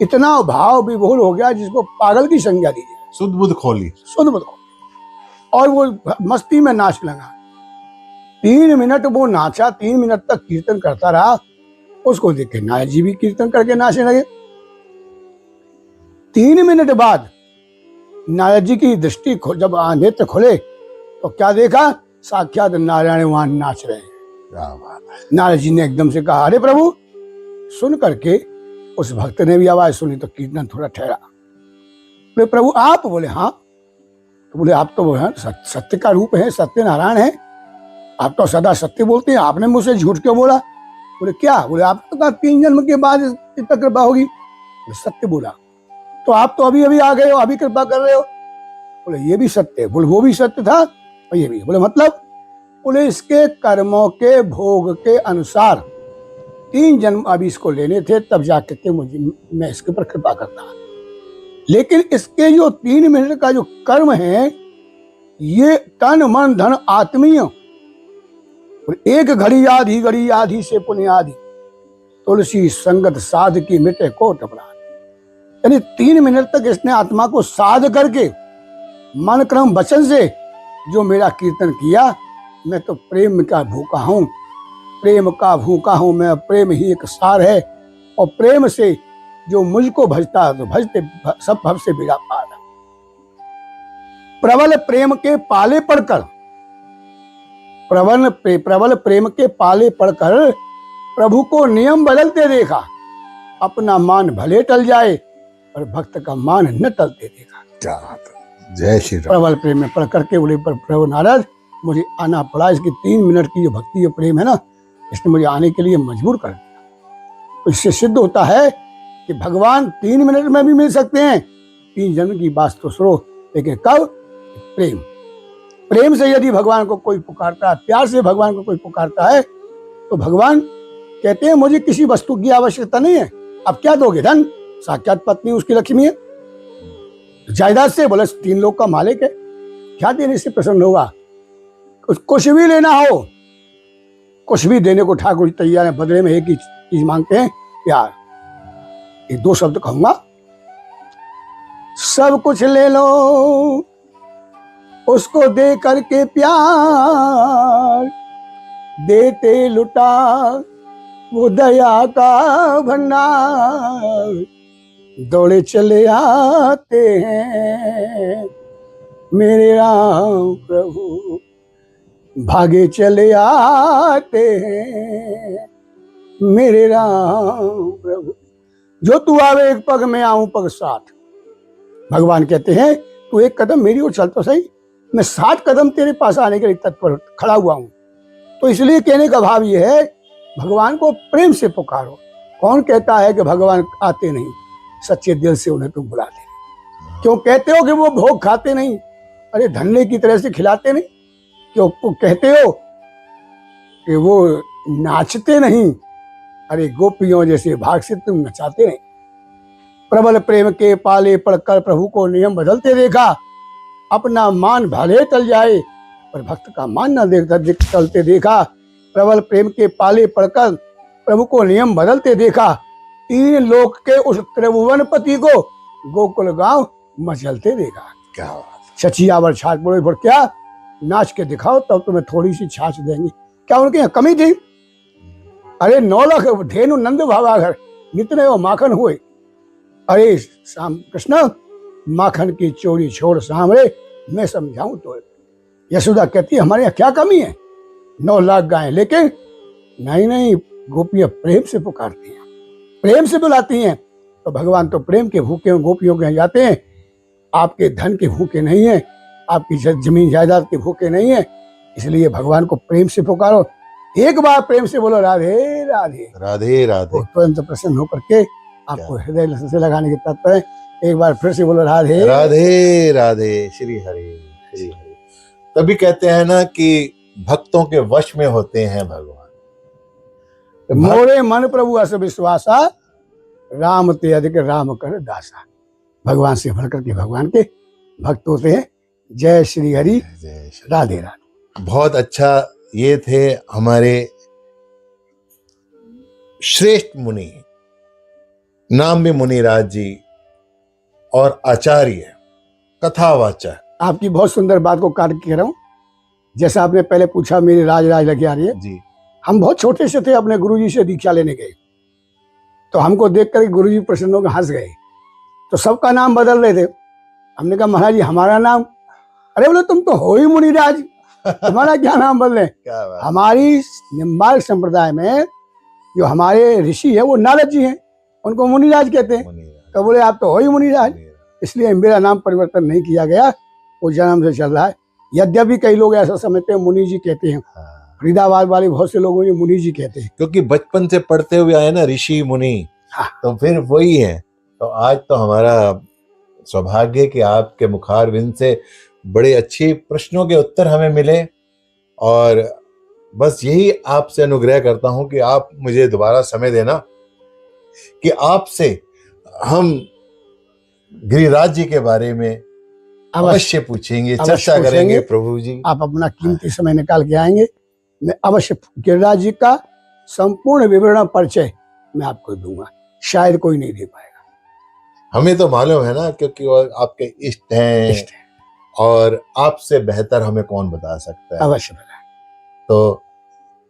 इतना भाव विभोर हो गया जिसको पागल की संज्ञा दी जाए। शुद्ध बुद्ध खोली, शुद्ध बुद्ध खोली। और वो मस्ती में नाच लगा। 3 मिनट वो नाचा, 3 मिनट तक कीर्तन करता रहा। उसको देख के नारद जी भी कीर्तन करके नाचने लगे। 3 मिनट बाद नारद जी की दृष्टि जब नेत्र खोले तो क्या देखा, साक्षात नारायण वहां नाच रहे हैं। क्या बात है। नारद जी ने एकदम से कहा, अरे प्रभु। सुन करके उस भक्त ने भी आवाज सुनी तो कीर्तन थोड़ा ठहरा। बोले प्रभु आप? बोले हाँ। तो बोले आप तो सत्य का रूप है, सत्य नारायण है, आप तो सदा सत्य बोलते हैं, आपने मुझसे झूठ क्यों बोला? बोले क्या? बोले आप तो कहा 3 जन्म के बाद इस पर कृपा होगी। बोले सत्य बोला। तो आप तो अभी अभी आ गए हो, अभी कृपा कर रहे हो। बोले ये भी सत्य है। बोले वो भी सत्य था और ये भी। बोले मतलब? बोले इसके कर्मों के भोग के अनुसार 3 जन्म अभी इसको लेने थे, तब जाकर के मैं इसके ऊपर कृपा करता। लेकिन इसके जो 3 मिनट का जो कर्म है, ये तन मन धन आत्मीय, एक घड़ी आधी से पुण्य आदि, तुलसी संगत साध की मिटे कोट अपराध। यानी 3 मिनट तक इसने आत्मा को साध करके मन क्रम वचन से जो मेरा कीर्तन किया, मैं तो प्रेम का भूखा हूँ, प्रेम का भूखा हूँ मैं। प्रेम ही एक सार है, और प्रेम से जो मुझको भजता तो भजते सब भव से बेड़ा पार। प्रबल प्रेम के पाले पड़कर, प्रबल प्रेम के पाले पड़कर प्रभु को नियम बदलते देखा। अपना मान भले टल जाए पर भक्त का मान न टलते देखा। क्या बात है। जय श्री राम। प्रबल प्रेम में पढ़ करके बोले पर प्रभु नारद मुझे आना पड़ा। इसकी 3 मिनट की जो भक्ति और प्रेम है ना, इसने मुझे आने के लिए मजबूर कर दिया। तो इससे सिद्ध होता है कि भगवान 3 मिनट में भी मिल सकते हैं। 3 जन्म की बात तो सुनो, लेकिन कब? प्रेम। प्रेम से यदि भगवान को कोई पुकारता है, प्यार से भगवान को कोई पुकारता है, तो भगवान कहते हैं मुझे किसी वस्तु की आवश्यकता नहीं है। अब क्या दोगे? धन। साक्षात पत्नी उसकी लक्ष्मी है। जायदाद से? बोले 3 लोग का मालिक है, क्या देने से प्रसन्न होगा? कुछ भी लेना हो, कुछ भी देने को ठाकुर जी तैयार है। बदले में एक ही चीज मांगते हैं, प्यार। ये 2 शब्द कहूंगा, सब कुछ ले लो उसको दे करके प्यार, देते लुटा वो दया का भंडार। दौड़े चले आते हैं मेरे राम प्रभु, भागे चले आते हैं मेरे राम प्रभु। जो तू आवे एक पग में आऊं पग साथ। भगवान कहते हैं तू एक कदम मेरी ओर चल तो सही, मैं 7 कदम तेरे पास आने के लिए तत्पर खड़ा हुआ हूं। तो इसलिए कहने का भाव ये है, भगवान को प्रेम से पुकारो। कौन कहता है कि भगवान आते नहीं? सच्चे दिल से उन्हें तुम बुलाते नहीं। क्यों कहते हो कि वो भोग खाते नहीं? अरे धन्ने की तरह से खिलाते नहीं? क्यों कहते हो कि वो नाचते नहीं? अरे गोपियों जैसे भाग से तुम नचाते नहीं। प्रबल प्रेम के पाले पड़कर प्रभु को नियम बदलते देखा, अपना मान भले टल जाए पर भक्त का मान न देखता टलते देखा। प्रबल प्रेम के पाले पड़कर प्रभु को नियम बदलते देखा, 3 लोक के उस त्रिभुवन पति को गोकुल गांव मचलते देखा। क्या बात। छछियावर छाछ बोले पर क्या नाच के दिखाओ तब तुम्हें थोड़ी सी छाछ देंगे। क्या उनके यहाँ कमी थी? अरे 9 लाख धेनु नंद भावागर नितने वो माखन हुए। अरे श्याम कृष्ण माखन की चोरी छोड़ सामरे, मैं समझाऊं तो। यशोदा कहती है हमारे यहाँ क्या कमी है? 9 लाख गायें, लेकिन नहीं गोपियां प्रेम से पुकारती हैं, प्रेम से बुलाती हैं। तो भगवान तो प्रेम के भूखे गोपियों के यहाँ जाते हैं। आपके धन के भूखे नहीं है, आपकी जमीन जायदाद के भूखे नहीं है। इसलिए भगवान को प्रेम से पुकारो। एक बार प्रेम से बोलो राधे राधे राधे राधे, तुरंत प्रसन्न होकर के आपको हृदय से लगाने के तत्पर है। एक बार फिर से बोलो राधे राधे राधे, श्री हरि श्री हरि। तभी कहते हैं ना कि भक्तों के वश में होते हैं भगवान। मोरे मन प्रभु अस विश्वासा, राम ते अधिक राम कर दासा। भगवान से भर करके भगवान के भक्त होते हैं। जय श्री हरि, जय श्री। राधे राधे। बहुत अच्छा, ये थे हमारे श्रेष्ठ मुनि, नाम भी मुनिराज जी और आचार्य कथावाचक। आपकी बहुत सुंदर बात को काट कह रहा हूँ। जैसा आपने पहले पूछा मेरी राज लगी आ रही है जी। हम बहुत छोटे से थे, अपने गुरुजी से दीक्षा लेने गए, तो हमको देख कर गुरुजी प्रसन्न होकर हंस गए। तो सबका नाम बदल रहे थे। हमने कहा महाराज जी हमारा नाम? अरे बोले तुम तो हो ही मुनिराज, तुम्हारा क्या नाम बदले? क्या बात। हमारी निम्बार्क संप्रदाय में जो हमारे ऋषि है वो नारद जी हैं, उनको मुनिराज कहते हैं। तो बोले आप तो हो ही मुनिराज, इसलिए मेरा नाम परिवर्तन नहीं किया गया, वो जन्म से चल रहा है। यद्यपि कई लोग ऐसा समझते हैं मुनि जी कहते हैं। फरीदाबाद वाले बहुत से लोग मुझे मुनि जी कहते हैं, क्योंकि बचपन से पढ़ते हुए आए ना ऋषि मुनि। हाँ। तो फिर वही है। तो आज तो हमारा सौभाग्य कि आपके मुखारविंद से बड़े अच्छे प्रश्नों के उत्तर हमें मिले, और बस यही आपसे अनुग्रह करता हूं कि आप मुझे दोबारा समय देना कि आपसे हम गिरिराज जी के बारे में अवश्य पूछेंगे, चर्चा करेंगे। प्रभु जी आप अपना कीमती समय निकाल के आएंगे, मैं अवश्य गिरिराज जी का संपूर्ण विवरण परिचय मैं आपको दूंगा, शायद कोई नहीं दे पाएगा। हमें तो मालूम है ना, क्योंकि वो आपके इष्ट हैं, और आपसे बेहतर हमें कौन बता सकता है। अवश्य बताएं। तो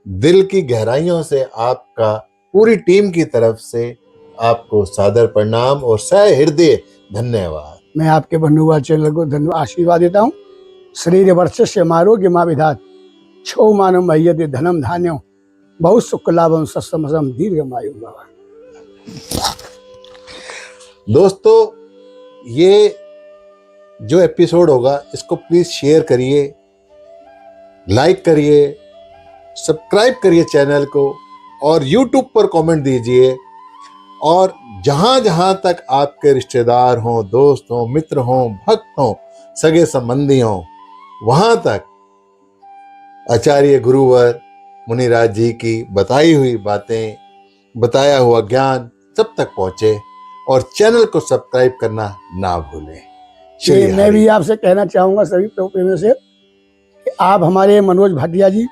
दिल की गहराइयों से आपका, पूरी टीम की तरफ से आपको सादर प्रणाम और सह हृदय धन्यवाद। मैं आपके बंधुवाद चैनल को धन्यवाद आशीर्वाद देता हूँ। शरीर वर्चस्व आरोग्य माँ विधात छो मानव मह्यते धनम धान्यों बहुत सुख लाभम सत्सम दीर्घ मायु बाबा। दोस्तों, ये जो एपिसोड होगा इसको प्लीज शेयर करिए, लाइक करिए, सब्सक्राइब करिए चैनल को, और YouTube पर कमेंट दीजिए। और जहां जहां तक आपके रिश्तेदार हों, दोस्त हों, मित्र हों, भक्त हों, सगे संबंधी हों, वहां तक आचार्य गुरुवर मुनिराज जी की बताई हुई बातें, बताया हुआ ज्ञान सब तक पहुंचे, और चैनल को सब्सक्राइब करना ना भूलें। मैं भी आपसे कहना चाहूंगा सभी प्रेमियों से कि आप हमारे मनोज भाटिया जी,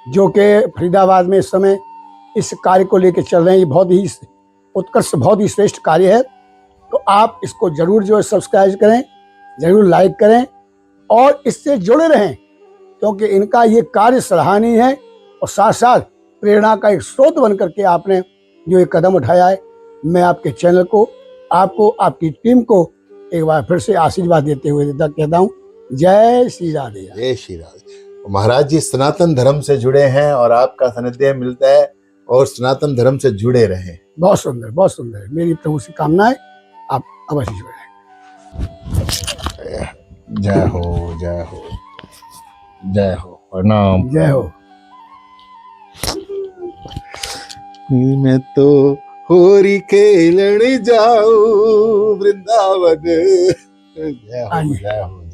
जो कि फरीदाबाद में इस समय इस कार्य को लेकर चल रहे हैं, ये बहुत ही उत्कृष्ट, बहुत ही श्रेष्ठ कार्य है। तो आप इसको जरूर जो है सब्सक्राइब करें, जरूर लाइक करें और इससे जुड़े रहें, क्योंकि इनका ये कार्य सराहनीय है और साथ साथ प्रेरणा का एक स्रोत बन करके आपने जो एक कदम उठाया है। मैं आपके चैनल को आपको, आपकी टीम को एक बार फिर से आशीर्वाद देते हुए कहता हूँ जय श्री राधे। जय श्री राधे। महाराज जी सनातन धर्म से जुड़े हैं और आपका सानिध्य मिलता है और सनातन धर्म से जुड़े रहें। बहुत सुंदर, बहुत सुंदर। मेरी प्रभु से कामना है आप अवश्य जुड़े। जय हो, जय हो, जय हो, प्रणाम। जय हो। मैं तो होरी खेलने जाऊं वृंदावन। जय हो, जय हो।